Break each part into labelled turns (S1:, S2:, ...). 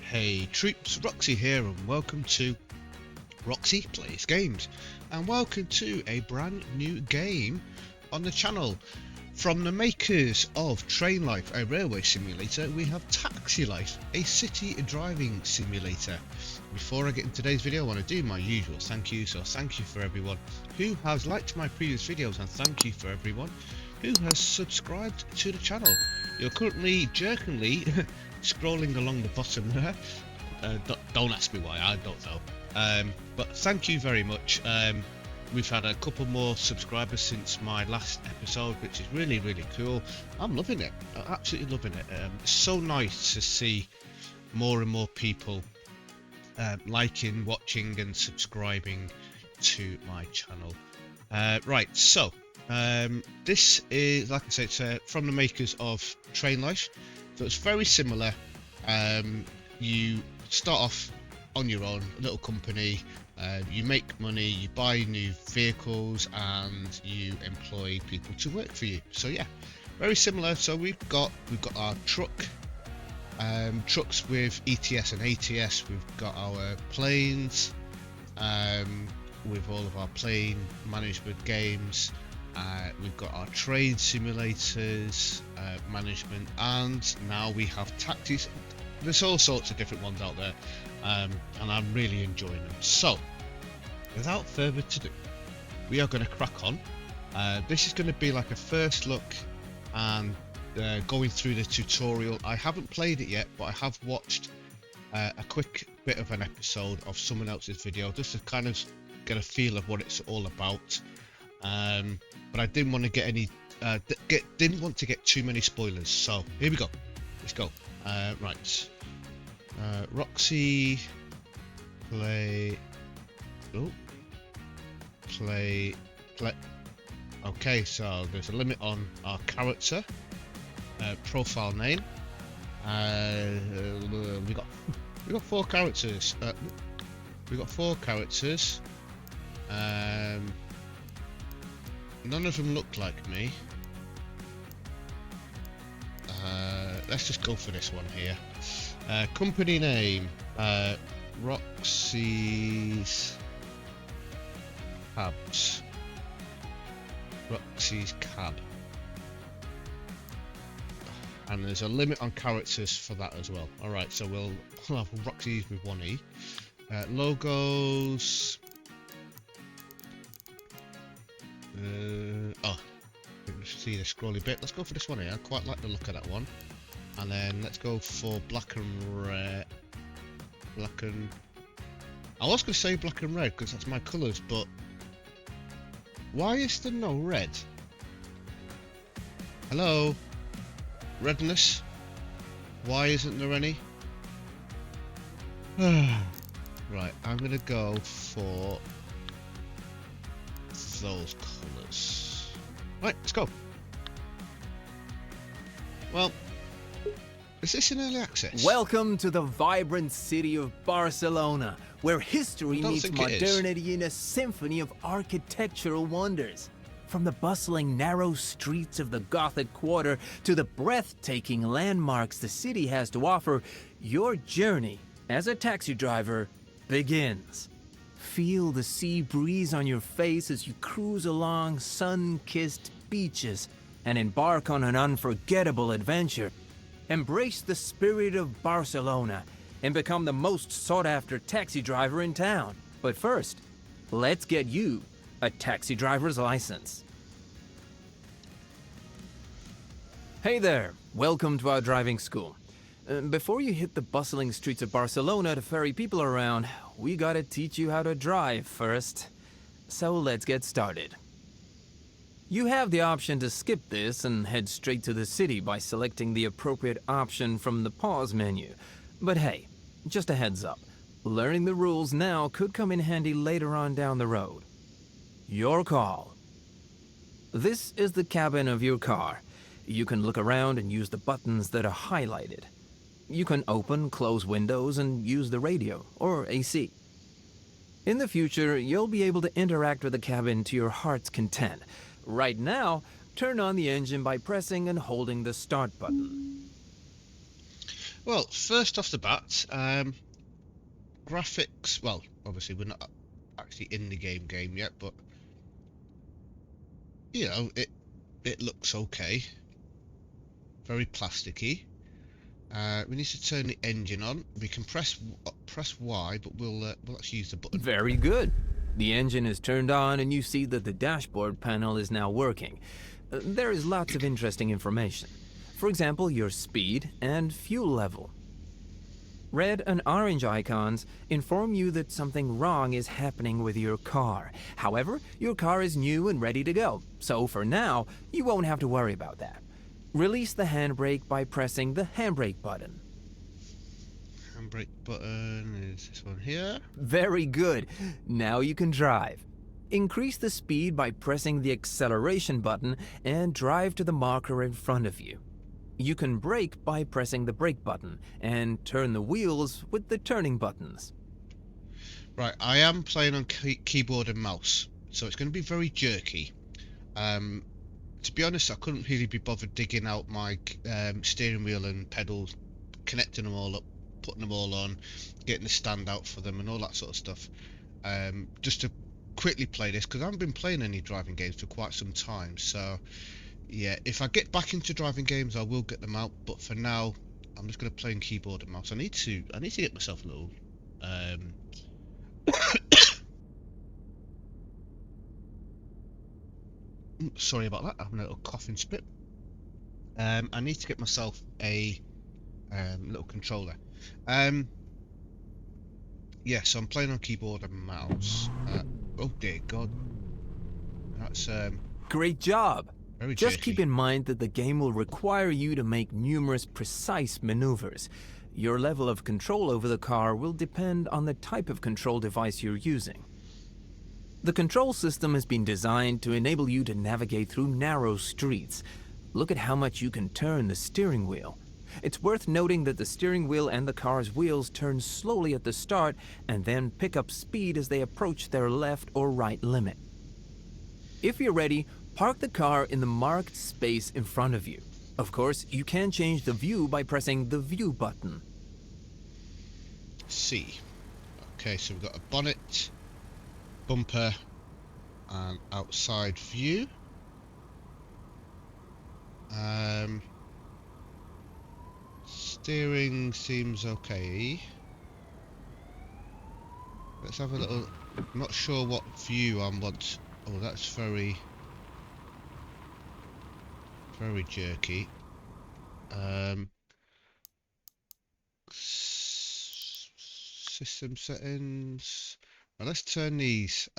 S1: Hey troops, Roxee here and welcome to Roxee Plays Games, and welcome to a brand new game on the channel. From the makers of Train Life, a railway simulator, we have Taxi Life, a city driving simulator. Before I get into today's video, I want to do my usual thank you. So thank you for everyone who has liked my previous videos, and thank you for everyone who has subscribed to the channel. You're currently jerkingly scrolling along the bottom there. Don't ask me why, I don't know. But thank you very much. We've had a couple more subscribers since my last episode, which is really cool. I'm loving it. I'm absolutely loving it. It's so nice to see more and more people liking, watching and subscribing to my channel. Right, so this is, like I said, it's from the makers of Train Life, so it's very similar. You start off on your own, little company, you make money, you buy new vehicles and you employ people to work for you. So yeah, very similar. So we've got our trucks with ETS and ATS. We've got our planes with all of our plane management games. We've got our train simulators management, and now we have taxis. There's all sorts of different ones out there, and I'm really enjoying them. So without further ado, we are going to crack on. This is going to be like a first look and going through the tutorial. I haven't played it yet, but I have watched a quick bit of an episode of someone else's video just to kind of get a feel of what it's all about. But I didn't want to get any didn't want to get too many spoilers, so here we go. Let's go. Right, Roxee play okay, so there's a limit on our character profile name. We got four characters. None of them look like me. Let's just go for this one here. Company name, Roxee's Cabs. Roxee's Cab. And there's a limit on characters for that as well. Alright, so we'll have Roxee's with one E. Logos. See the scrolly bit. Let's go for this one here. I quite like the look of that one. And then let's go for black and red. I was going to say black and red because that's my colours, but why is there no red? Hello? Redness? Why isn't there any? Right, I'm going to go for those colours. Right, let's go. Well, is this in early access?
S2: Welcome to the vibrant city of Barcelona, where history meets modernity in a symphony of architectural wonders. From the bustling narrow streets of the Gothic Quarter to the breathtaking landmarks the city has to offer, your journey as a taxi driver begins. Feel the sea breeze on your face as you cruise along sun-kissed beaches and embark on an unforgettable adventure. Embrace the spirit of Barcelona and become the most sought-after taxi driver in town. But first, let's get you a taxi driver's license. Hey there, welcome to our driving school. Before you hit the bustling streets of Barcelona to ferry people around, we gotta teach you how to drive first. So let's get started. You have the option to skip this and head straight to the city by selecting the appropriate option from the pause menu. But hey, just a heads up, learning the rules now could come in handy later on down the road. Your call. This is the cabin of your car. You can look around and use the buttons that are highlighted. You can open, close windows and use the radio or AC. In the future, you'll be able to interact with the cabin to your heart's content. Right now, turn on the engine by pressing and holding the start button.
S1: Well, first off the bat, graphics. Well, obviously we're not actually in the game yet, but you know it looks okay. Very plasticky. We need to turn the engine on. We can press Y, but we'll actually use the button.
S2: Very good. The engine is turned on and you see that the dashboard panel is now working. There is lots of interesting information. For example, your speed and fuel level. Red and orange icons inform you that something wrong is happening with your car. However, your car is new and ready to go, so for now, you won't have to worry about that. Release the handbrake by pressing the handbrake button.
S1: Handbrake button is this one here.
S2: Very good. Now you can drive. Increase the speed by pressing the acceleration button and drive to the marker in front of you. You can brake by pressing the brake button and turn the wheels with the turning buttons.
S1: Right, I am playing on keyboard and mouse, so it's going to be very jerky. To be honest, I couldn't really be bothered digging out my steering wheel and pedals, connecting them all up, putting them all on, getting the stand out for them and all that sort of stuff. Just to quickly play this, because I haven't been playing any driving games for quite some time, so yeah, if I get back into driving games I will get them out, but for now I'm just going to play on keyboard and mouse. I need to get myself a little sorry about that, I'm having a little coughing spit. I need to get myself a little controller. Yeah, so I'm playing on keyboard and mouse. Oh dear God, that's
S2: Great job!
S1: very
S2: Just
S1: jerky.
S2: keep in mind that the game will require you to make numerous precise maneuvers. Your level of control over the car will depend on the type of control device you're using. The control system has been designed to enable you to navigate through narrow streets. Look at how much you can turn the steering wheel. It's worth noting that the steering wheel and the car's wheels turn slowly at the start and then pick up speed as they approach their left or right limit. If you're ready, park the car in the marked space in front of you. Of course, you can change the view by pressing the view button.
S1: C. Okay, so we've got a bonnet, bumper, and outside view. Steering seems okay. Let's have a little. I'm not sure what view I want. Oh, that's very jerky. System settings. Now let's turn these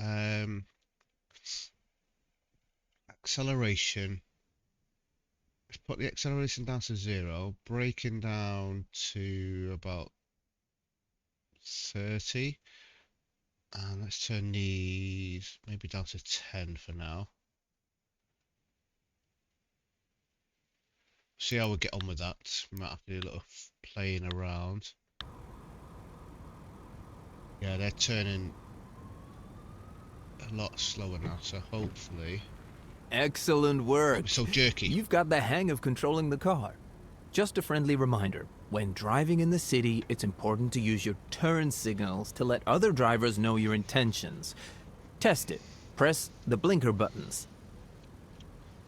S1: acceleration. Let's put the acceleration down to 0, braking down to about 30, and let's turn these maybe down to 10 for now. See how we get on with that. We might have to do a little playing around. Yeah, they're turning a lot slower now, so hopefully.
S2: Excellent work!
S1: So jerky.
S2: You've got the hang of controlling the car. Just a friendly reminder, when driving in the city, it's important to use your turn signals to let other drivers know your intentions. Test it. Press the blinker buttons.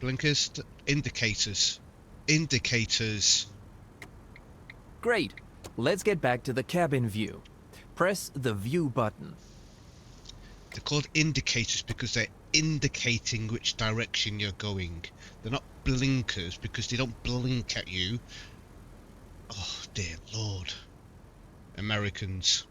S1: Blinkers, indicators. Indicators.
S2: Great. Let's get back to the cabin view. Press the view button.
S1: They're called indicators because they're indicating which direction you're going. They're not blinkers because they don't blink at you. Oh dear Lord. Americans.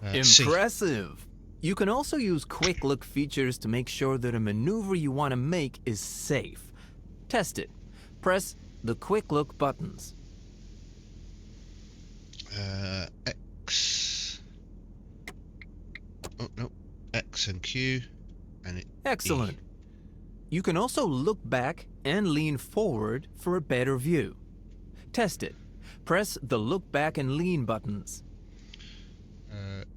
S2: Impressive! You can also use quick look features to make sure that a maneuver you want to make is safe. Test it. Press the quick look buttons.
S1: X. Oh no, X and Q, and
S2: Excellent.
S1: E.
S2: You can also look back and lean forward for a better view. Test it. Press the look back and lean buttons.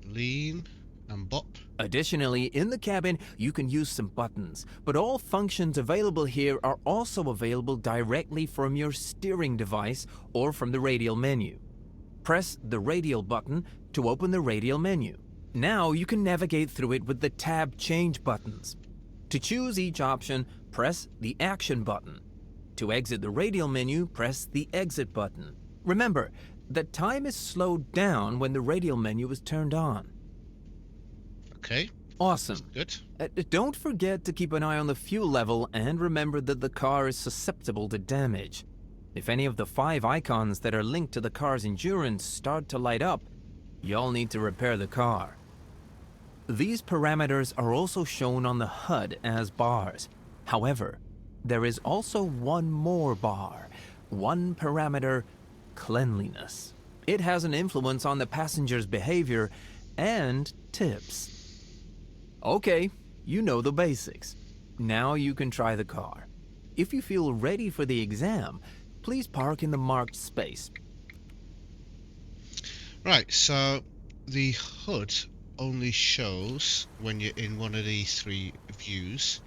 S1: Lean. and bop.
S2: Additionally, in the cabin, you can use some buttons, but all functions available here are also available directly from your steering device or from the radial menu. Press the radial button to open the radial menu. Now you can navigate through it with the tab change buttons. To choose each option, press the action button. To exit the radial menu, press the exit button. Remember that time is slowed down when the radial menu is turned on.
S1: Okay.
S2: Awesome.
S1: Good.
S2: Don't forget to keep an eye on the fuel level and remember that the car is susceptible to damage. If any of the 5 icons that are linked to the car's endurance start to light up, you'll need to repair the car. These parameters are also shown on the HUD as bars. However, there is also one more bar, one parameter, cleanliness. It has an influence on the passenger's behavior and tips. Okay, you know the basics. Now you can try the car. If you feel ready for the exam, please park in the marked space.
S1: Right, so the HUD only shows when you're in one of these 3 views.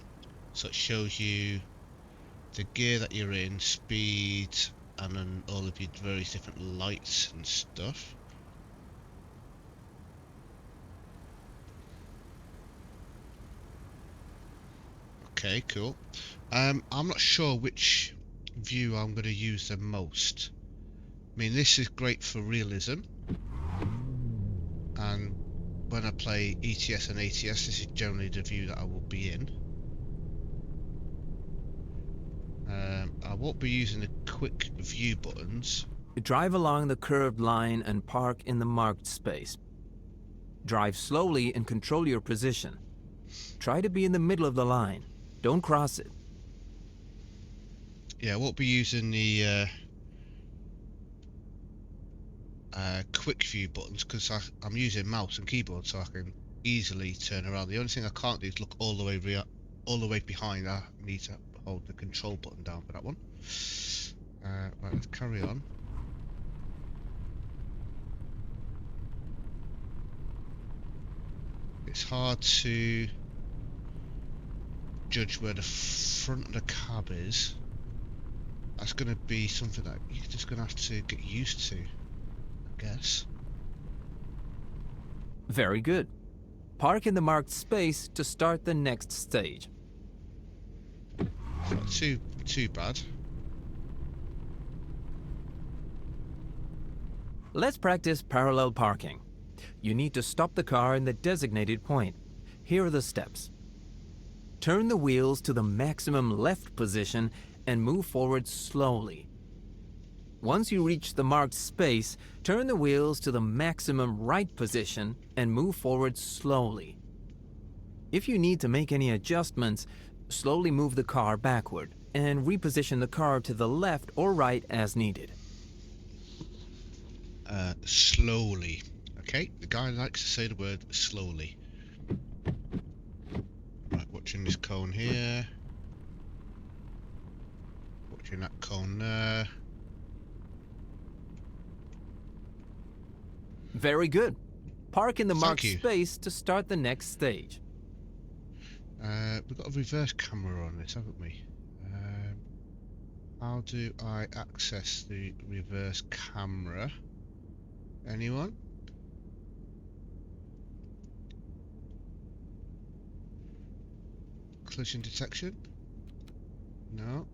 S1: So it shows you the gear that you're in, speed, and then all of your various different lights and stuff. Okay, cool. I'm not sure which view I'm going to use the most. I mean, this is great for realism, and when I play ETS and ATS, this is generally the view that I will be in. I won't be using the quick view buttons.
S2: Drive along the curved line and park in the marked space. Drive slowly and control your position. Try to be in the middle of the line. Don't cross it.
S1: Yeah, I won't be using the quick view buttons because I'm using mouse and keyboard, so I can easily turn around. The only thing I can't do is look all the way behind. I need to hold the control button down for that one. Right, let's carry on. It's hard to judge where the front of the cab is. That's going to be something that you're just going to have to get used to, I guess.
S2: Very good. Park in the marked space to start the next stage.
S1: Not too bad.
S2: Let's practice parallel parking. You need to stop the car in the designated point. Here are the steps. Turn the wheels to the maximum left position and move forward slowly. Once you reach the marked space, turn the wheels to the maximum right position and move forward slowly. If you need to make any adjustments, slowly move the car backward and reposition the car to the left or right as needed.
S1: Slowly. Okay, the guy likes to say the word slowly. Right, watching this cone here. Watching that cone there.
S2: Very good. Park in the
S1: Thank
S2: marked
S1: you.
S2: space to start the next stage.
S1: We've got a reverse camera on this, haven't we? How do I access the reverse camera? Anyone? Collision detection? No.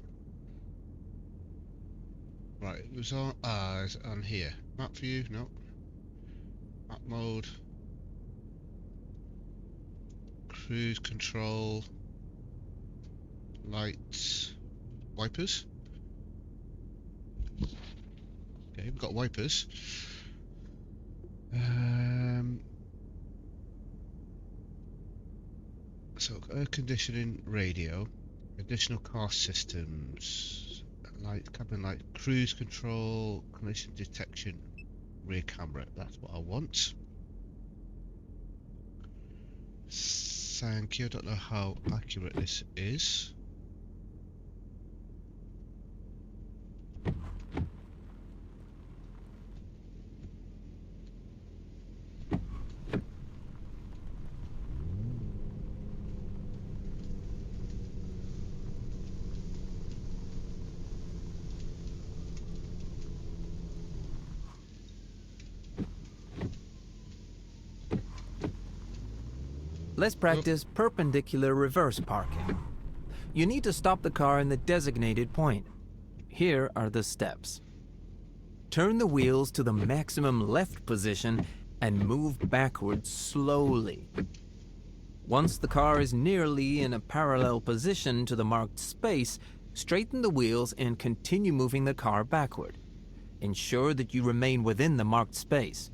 S1: Right, it was on. It's on here. Map view? No. Map mode. Cruise control. Lights. Wipers. Okay, we've got wipers. So air conditioning, radio, additional car systems, light, cabin light, cruise control, collision detection, rear camera. That's what I want. Thank you. I don't know how accurate this is.
S2: Let's practice perpendicular reverse parking. You need to stop the car in the designated point. Here are the steps. Turn the wheels to the maximum left position and move backwards slowly. Once the car is nearly in a parallel position to the marked space, straighten the wheels and continue moving the car backward. Ensure that you remain within the marked space.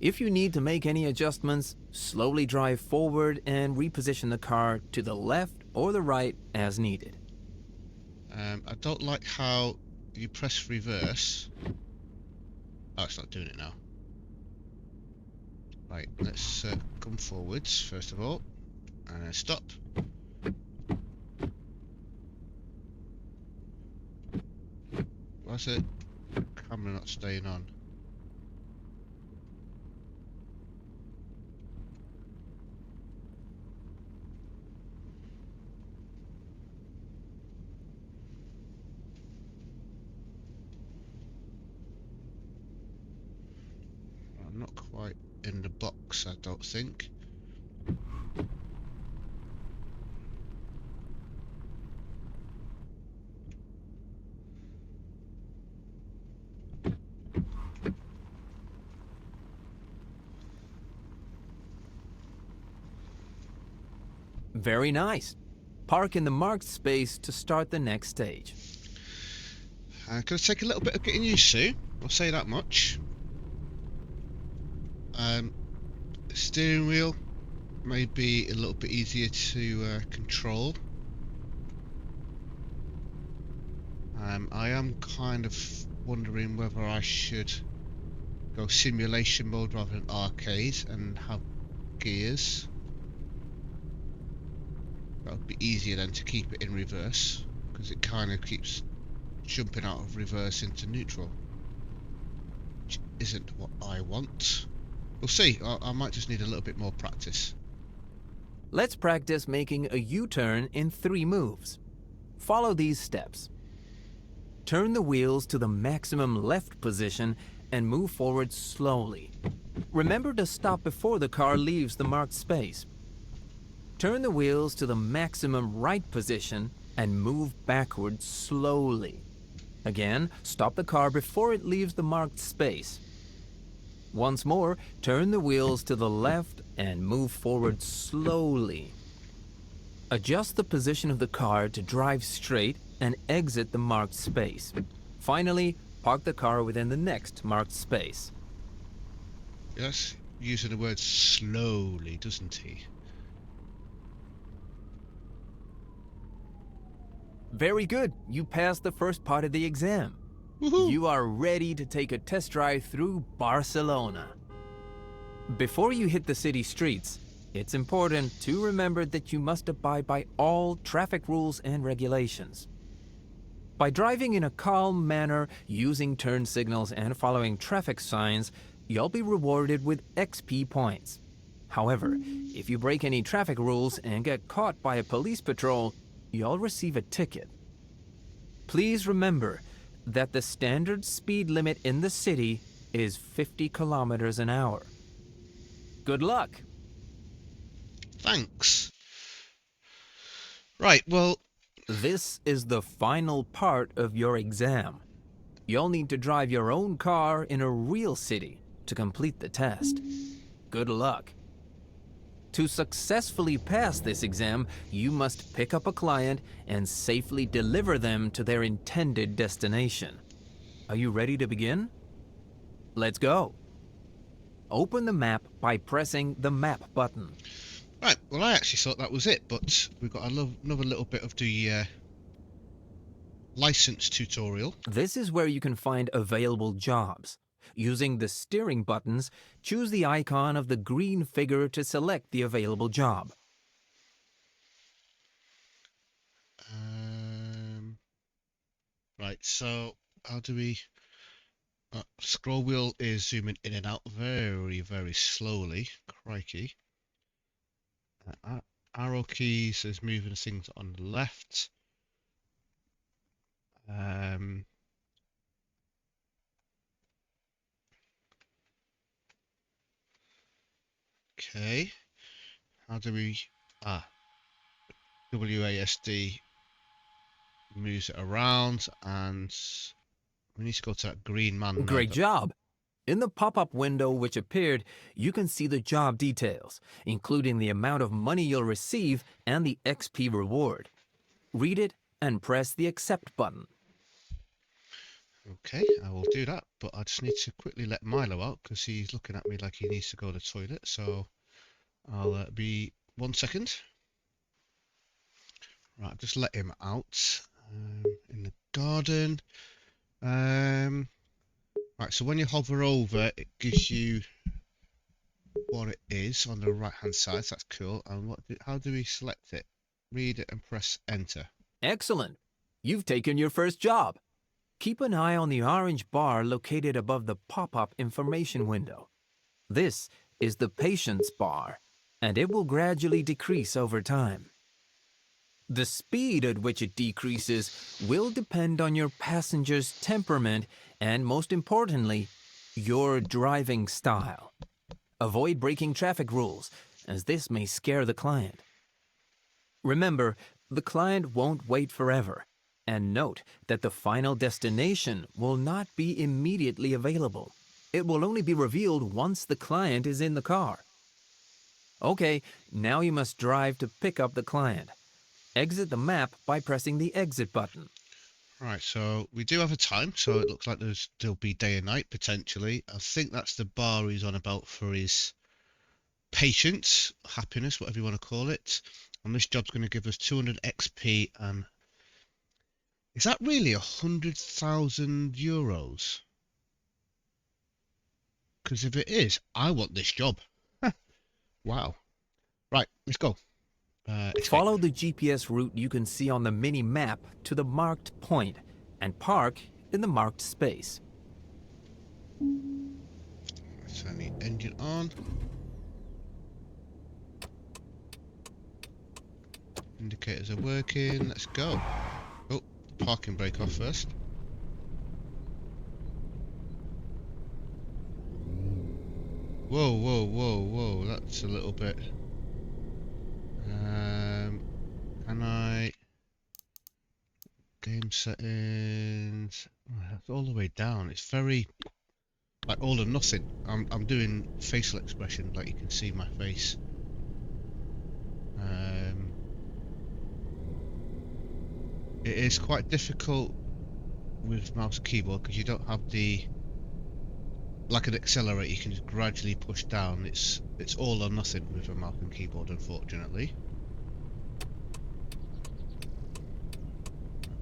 S2: If you need to make any adjustments, slowly drive forward and reposition the car to the left or the right as needed.
S1: I don't like how you press reverse. Oh, it's not doing it now. Right, let's come forwards first of all, and then stop. Why's the camera not staying on? I'm not quite in the box, I don't think.
S2: Very nice. Park in the marked space to start the next stage.
S1: Gonna take a little bit of getting used to, I'll say that much. Steering wheel may be a little bit easier to control. I am kind of wondering whether I should go simulation mode rather than arcade and have gears. That would be easier then to keep it in reverse, because it kind of keeps jumping out of reverse into neutral, which isn't what I want. We'll see. I might just need a little bit more practice.
S2: Let's practice making a U-turn in 3 moves. Follow these steps. Turn the wheels to the maximum left position and move forward slowly. Remember to stop before the car leaves the marked space. Turn the wheels to the maximum right position and move backward slowly. Again, stop the car before it leaves the marked space. Once more, turn the wheels to the left and move forward slowly. Adjust the position of the car to drive straight and exit the marked space. Finally, park the car within the next marked space.
S1: Yes, using the word slowly, doesn't he?
S2: Very good. You passed the first part of the exam.
S1: Woohoo!
S2: You are ready to take a test drive through Barcelona. Before you hit the city streets, it's important to remember that you must abide by all traffic rules and regulations. By driving in a calm manner, using turn signals, and following traffic signs, you'll be rewarded with XP points. However, if you break any traffic rules and get caught by a police patrol, you'll receive a ticket. Please remember that the standard speed limit in the city is 50 kilometers an hour. Good luck!
S1: Thanks. Right, well,
S2: This is the final part of your exam. You'll need to drive your own car in a real city to complete the test. Good luck. To successfully pass this exam, you must pick up a client and safely deliver them to their intended destination. Are you ready to begin? Let's go. Open the map by pressing the map button.
S1: right, well I actually thought that was it, but we've got another little bit of the license tutorial.
S2: This is where you can find available jobs. Using the steering buttons, choose the icon of the green figure to select the available job.
S1: Right, so how do we... scroll wheel is zooming in and out very, very slowly. Crikey. Arrow keys is moving things on the left. Okay. How do we... WASD moves it around, and we need to go to that green man now.
S2: Great job! In the pop-up window which appeared, you can see the job details, including the amount of money you'll receive and the XP reward. Read it and press the Accept button.
S1: Okay, I will do that, but I just need to quickly let Milo out because he's looking at me like he needs to go to the toilet, so I'll be 1 second. Right, just let him out in the garden. Right, so when you hover over, it gives you what it is on the right hand side, so that's cool. And how do we select it? Read it and press enter.
S2: Excellent! You've taken your first job. Keep an eye on the orange bar located above the pop-up information window. This is the patience bar, and it will gradually decrease over time. The speed at which it decreases will depend on your passenger's temperament and, most importantly, your driving style. Avoid breaking traffic rules, as this may scare the client. Remember, the client won't wait forever, and note that the final destination will not be immediately available. It will only be revealed once the client is in the car. Okay, now you must drive to pick up the client. Exit the map by pressing the exit button.
S1: Right, so we do have a time, so it looks like there'll be day and night potentially. I think that's the bar he's on about for his patience, happiness, whatever you want to call it. And this job's going to give us 200 XP, and is that really 100,000 euros? Because if it is, I want this job. Wow. Right, let's go.
S2: Follow the GPS route you can see on the mini map to the marked point and park in the marked space.
S1: Let's turn the engine on. Indicators are working. Let's go. Oh, parking brake off first. Whoa, whoa, whoa, whoa. That's a little bit... can I... Game settings... Oh, that's all the way down. It's very... like all or nothing. I'm doing facial expression, like you can see my face. It is quite difficult with mouse and keyboard because you don't have the... like an accelerator, you can just gradually push down. It's all or nothing with a mouse and keyboard, unfortunately.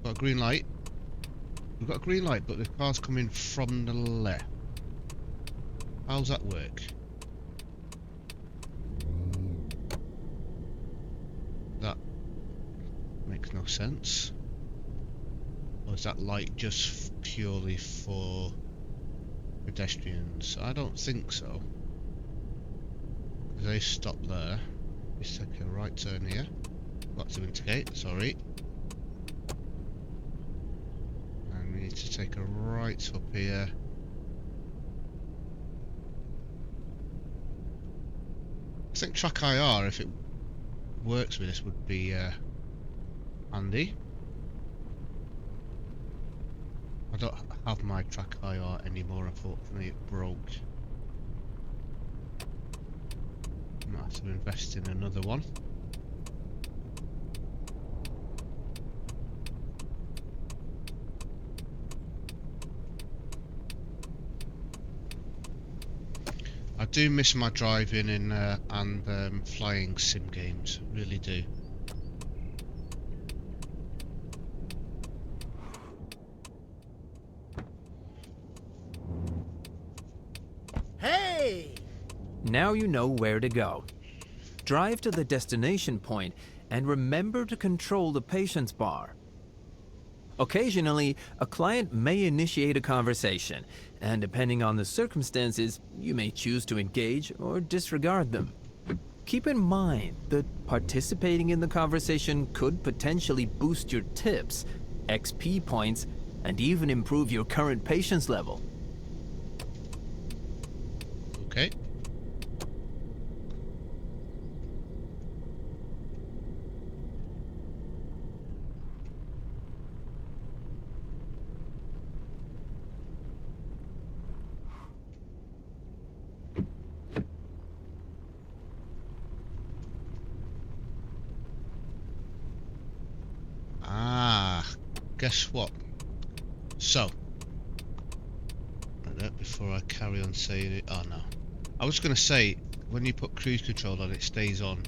S1: Got a green light. We've got a green light, but the car's coming from the left. How's that work? That makes no sense. Or is that light just purely for pedestrians? I don't think so. They stop there. Let's take a right turn here. Got to indicate, sorry. And we need to take a right up here. I think track IR, if it works with this, would be handy. I don't have my track IR anymore, unfortunately it broke. Might have to invest in another one. I do miss my driving in and flying sim games, really do.
S3: Hey!
S2: Now you know where to go. Drive to the destination point and remember to control the patience bar. Occasionally, a client may initiate a conversation, and depending on the circumstances, you may choose to engage or disregard them. Keep in mind that participating in the conversation could potentially boost your tips, XP points, and even improve your current patience level.
S1: Okay. guess what? So, before I carry on saying it, oh no. I was going to say, when you put cruise control on, it stays on,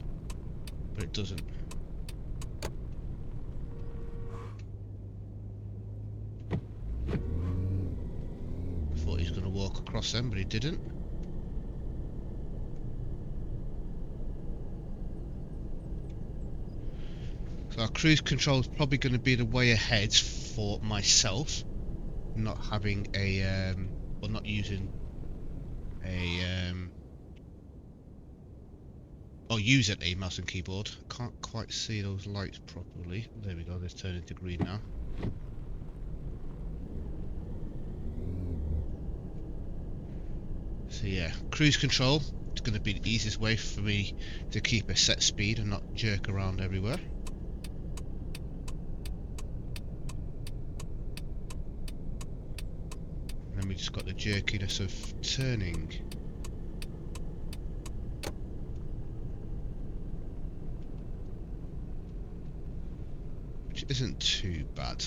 S1: but it doesn't. Thought he was going to walk across them, but he didn't. So our cruise control is probably going to be the way ahead for myself, not having a, or not using a, or using a mouse and keyboard. I can't quite see those lights properly. There we go, they're turning to green now. So yeah, cruise control is going to be the easiest way for me to keep a set speed and not jerk around everywhere. And then we just got the jerkiness of turning. Which isn't too bad.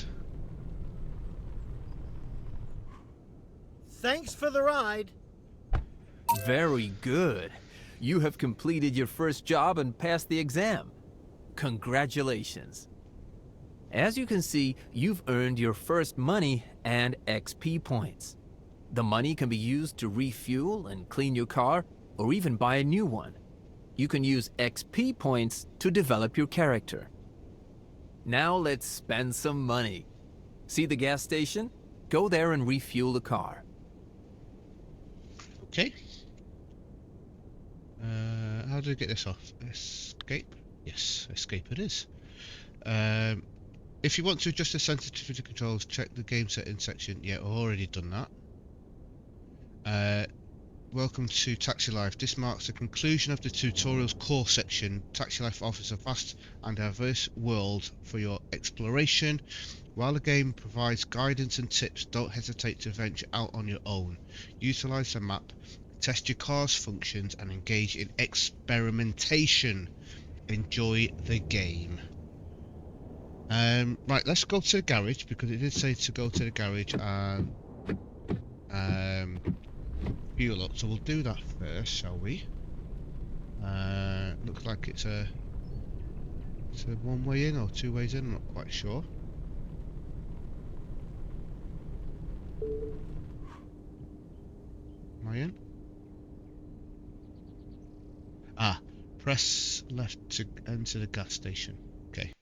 S3: Thanks for the ride.
S2: Very good. You have completed your first job and passed the exam. Congratulations. As you can see, you've earned your first money and XP points. The money can be used to refuel and clean your car, or even buy a new one. You can use XP points to develop your character. Now let's spend some money. See the gas station? Go there and refuel the car.
S1: Okay. How do I get this off? Escape? Yes, escape it is. If you want to adjust the sensitivity controls, check the game settings section. Yeah, I've already done that. Welcome to Taxi Life. This marks the conclusion of the tutorial's core section. Taxi Life offers a vast and diverse world for your exploration. While the game provides guidance and tips, don't hesitate to venture out on your own. Utilize the map, test your car's functions, and engage in experimentation. Enjoy the game. Right, let's go to the garage, because it did say to go to the garage and fuel up, so we'll do that first, shall we? Looks like it's a one way in or two ways in, I'm not quite sure. Am I in? Ah, press left to enter the gas station. Okay.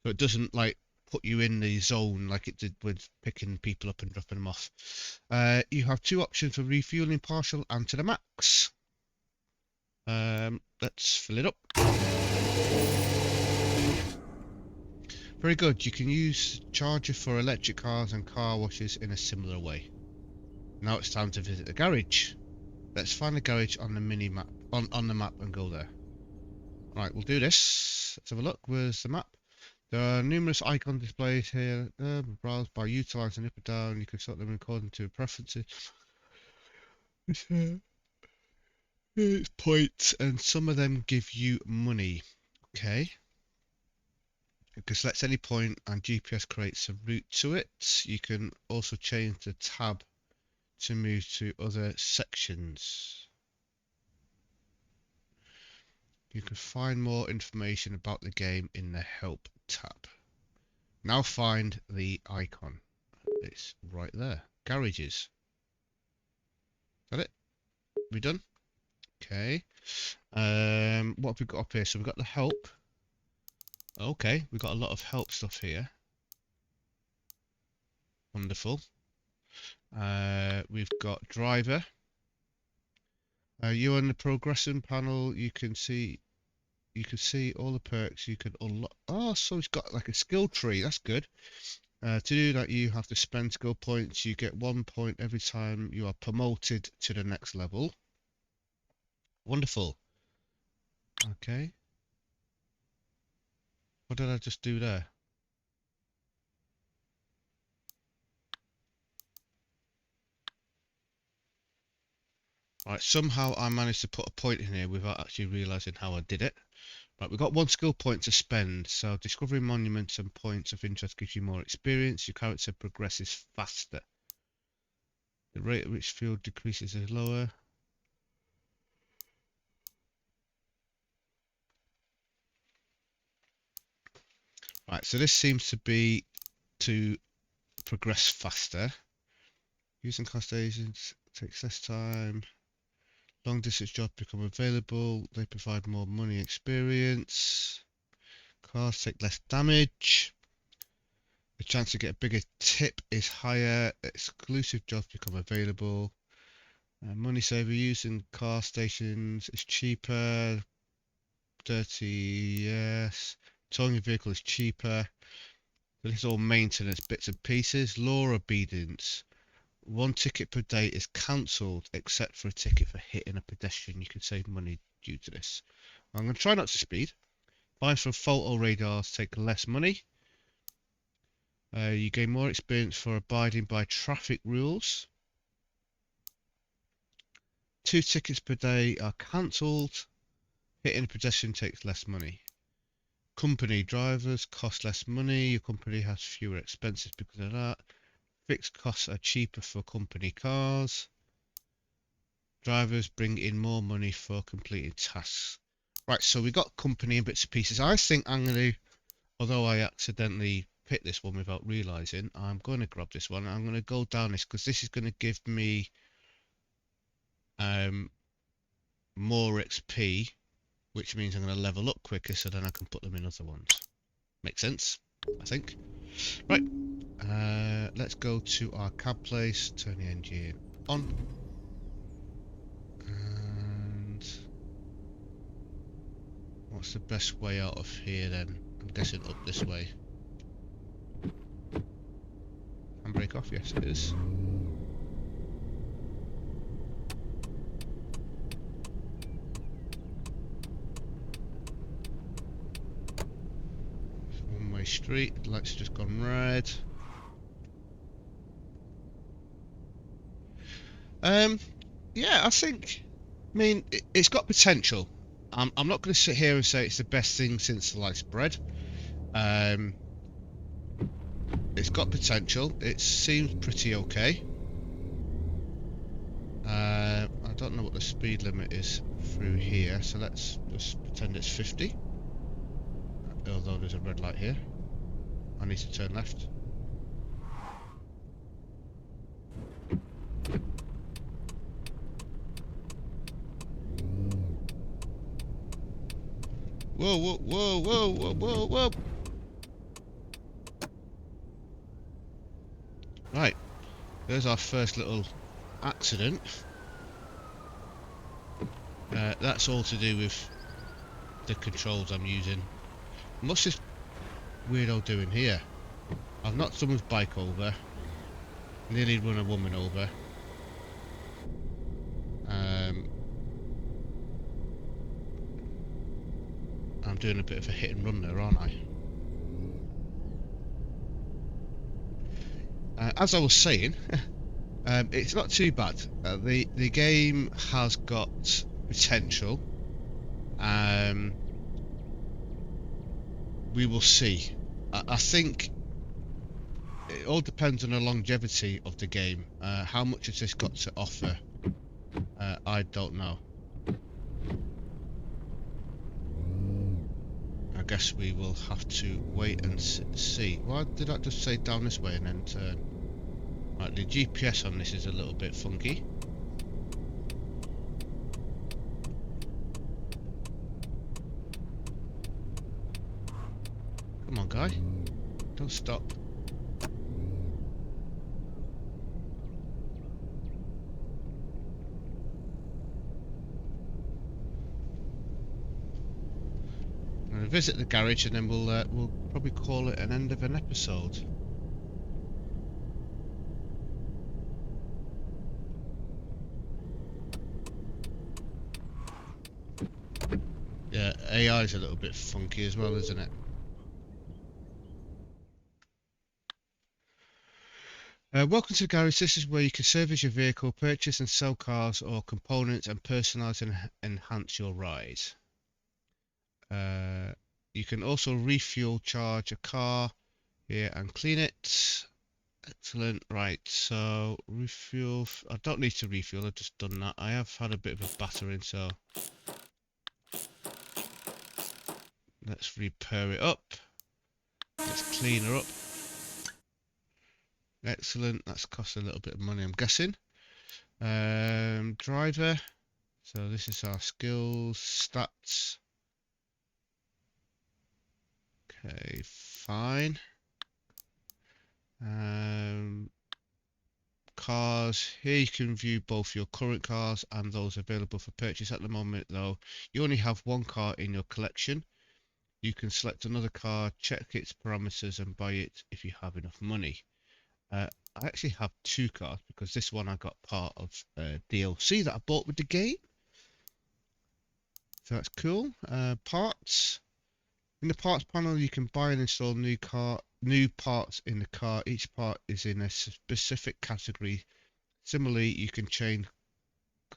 S1: So it doesn't like put you in the zone like it did with picking people up and dropping them off. You have two options for refueling: partial and to the max. Let's fill it up. Very good. You can use charger for electric cars and car washes in a similar way. Now it's time to visit the garage. Let's find the garage on the mini map on the map and go there. Right, we'll do this. Let's have a look. Where's the map? There are numerous icon displays here. Browse by utilizing up and down. You can sort them according to preferences. It's points, and some of them give you money. Okay. You can select any point and GPS creates a route to it. You can also change the tab to move to other sections. You can find more information about the game in the Help tab. Now find the icon. It's right there. Garages. Is that it? We done? Okay. What have we got up here? So we've got the help. Okay, we've got a lot of help stuff here. Wonderful. We've got driver. You on the progression panel, you can see all the perks you can unlock. Oh, so it's got like a skill tree. That's good. To do that, you have to spend skill points. You get 1 point every time you are promoted to the next level. Wonderful. Okay. What did I just do there? Right, somehow I managed to put a point in here without actually realizing how I did it. Right, we've got 1 skill point to spend. So discovering monuments and points of interest gives you more experience. Your character progresses faster. The rate at which field decreases is lower. Right, so this seems to be to progress faster. Using cost agents takes less time. Long distance jobs become available. They provide more money experience. Cars take less damage. The chance to get a bigger tip is higher. Exclusive jobs become available. Money saver using car stations is cheaper. Dirty, yes. Towing your vehicle is cheaper. This is all maintenance bits and pieces. Law obedience. 1 ticket per day is cancelled except for a ticket for hitting a pedestrian. You can save money due to this. I'm going to try not to speed. Fines from photo radars take less money. You gain more experience for abiding by traffic rules. 2 tickets per day are cancelled. Hitting a pedestrian takes less money. Company drivers cost less money. Your company has fewer expenses because of that. Fixed costs are cheaper for company cars. Drivers bring in more money for completing tasks. Right, so we got company and bits and pieces. I think I'm going to, although I accidentally picked this one without realising, I'm going to grab this one. I'm going to go down this because this is going to give me more XP, which means I'm going to level up quicker so then I can put them in other ones. Makes sense, I think. Right, let's go to our cab place, turn the engine on. And what's the best way out of here then? I'm guessing up this way. Handbrake off, yes it is. One-way street, lights have just gone red. Yeah, I think, I mean, it's got potential. I'm not going to sit here and say it's the best thing since sliced bread. It's got potential. It seems pretty okay. I don't know what the speed limit is through here, so let's just pretend it's 50. Although there's a red light here. I need to turn left. Whoa, whoa, whoa, whoa, whoa, whoa, whoa. Right, there's our first little accident. That's all to do with the controls I'm using. What's this weirdo doing here? I've knocked someone's bike over. Nearly run a woman over. I'm doing a bit of a hit and run there, aren't I? As I was saying, it's not too bad. The game has got potential. We will see. I think it all depends on the longevity of the game. How much has this got to offer? I don't know. I guess we will have to wait and see. Why did I just say down this way and then turn? Right, the GPS on this is a little bit funky. Come on, guy. Don't stop. I'm going to visit the garage and then we'll probably call it an end of an episode. Yeah, AI is a little bit funky as well, isn't it? Welcome to the garage. This is where you can service your vehicle, purchase and sell cars or components, and personalise and enhance your ride. You can also refuel charge a car here and clean it. Excellent. Right, so refuel. I don't need to refuel, I've just done that. I have had a bit of a battering, so let's repair it up. Let's clean her up. Excellent. That's cost a little bit of money, I'm guessing. Driver. So this is our skills, stats. Okay, fine. Cars. Here you can view both your current cars and those available for purchase. At the moment, though, you only have one car in your collection. You can select another car, check its parameters, and buy it if you have enough money. I actually have two cars because this one I got part of DLC that I bought with the game. So that's cool. Parts. In the parts panel, you can buy and install new parts in the car. Each part is in a specific category. Similarly, you can change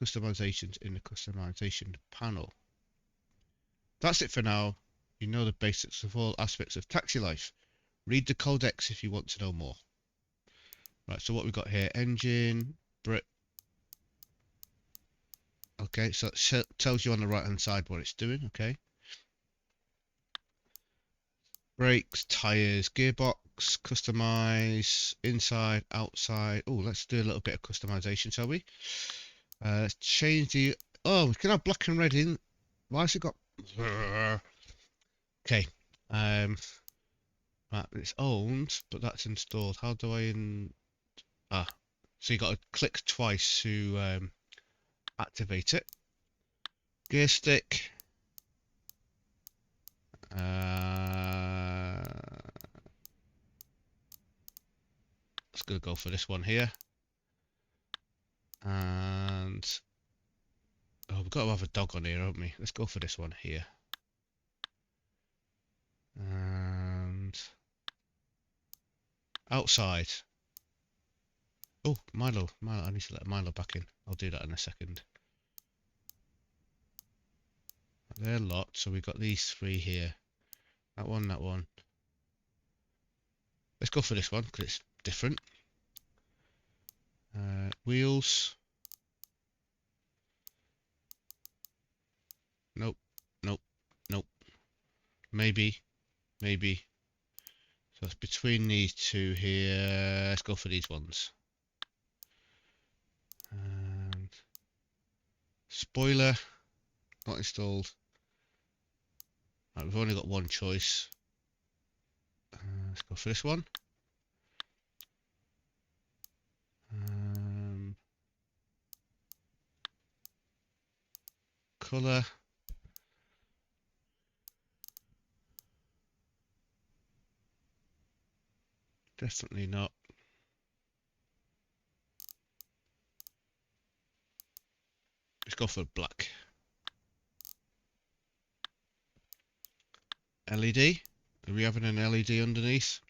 S1: customizations in the customization panel. That's it for now. You know the basics of all aspects of taxi life. Read the codex if you want to know more. Right, so what we've got here, engine, brake. Okay, so it tells you on the right hand side what it's doing, okay. Brakes, tyres, gearbox, customize, inside, outside. Oh, let's do a little bit of customization, shall we? Let's change the... Oh, we can have black and red in. Why has it got... Okay. Right, it's owned, but that's installed. How do I so you got to click twice to activate it. Gear stick. Let's go for this one here. And oh, we've got to have a dog on here, haven't we? Let's go for this one here. And outside. Oh, Milo. I need to let Milo back in. I'll do that in a second. They're locked, so we've got these three here. That one, that one. Let's go for this one because it's different. Wheels. Nope, nope, nope. Maybe. So it's between these two here. Let's go for these ones. And spoiler, not installed. Right, we've only got one choice. Let's go for this one. Colour. Definitely not. Let's go for black. LED. Are we having an LED underneath?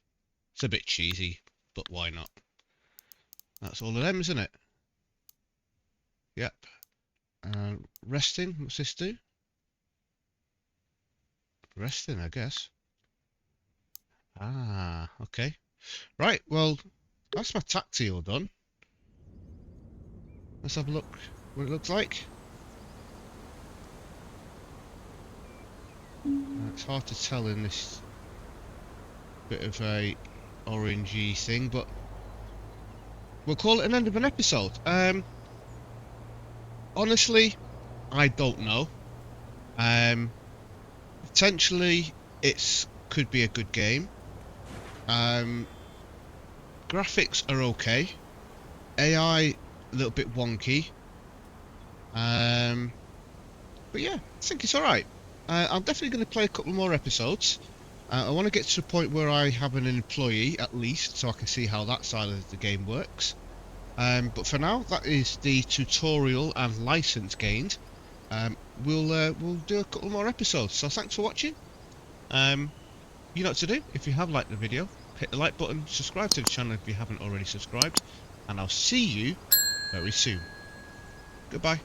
S1: It's a bit cheesy, but why not? That's all of them, isn't it? Yep. Resting. What's this do? Resting, I guess. Ah, okay. Right, well, that's my taxi all done. Let's have a look what it looks like. It's hard to tell in this bit of a orangey thing, but we'll call it an end of an episode. Honestly, I don't know. Potentially, could be a good game. Graphics are okay. AI a little bit wonky. But yeah, I think it's alright. I'm definitely going to play a couple more episodes. I want to get to the point where I have an employee at least, so I can see how that side of the game works. But for now, that is the tutorial and license gained. We'll do a couple more episodes. So thanks for watching. You know what to do. If you have liked the video, hit the like button, subscribe to the channel if you haven't already subscribed, and I'll see you very soon. Goodbye.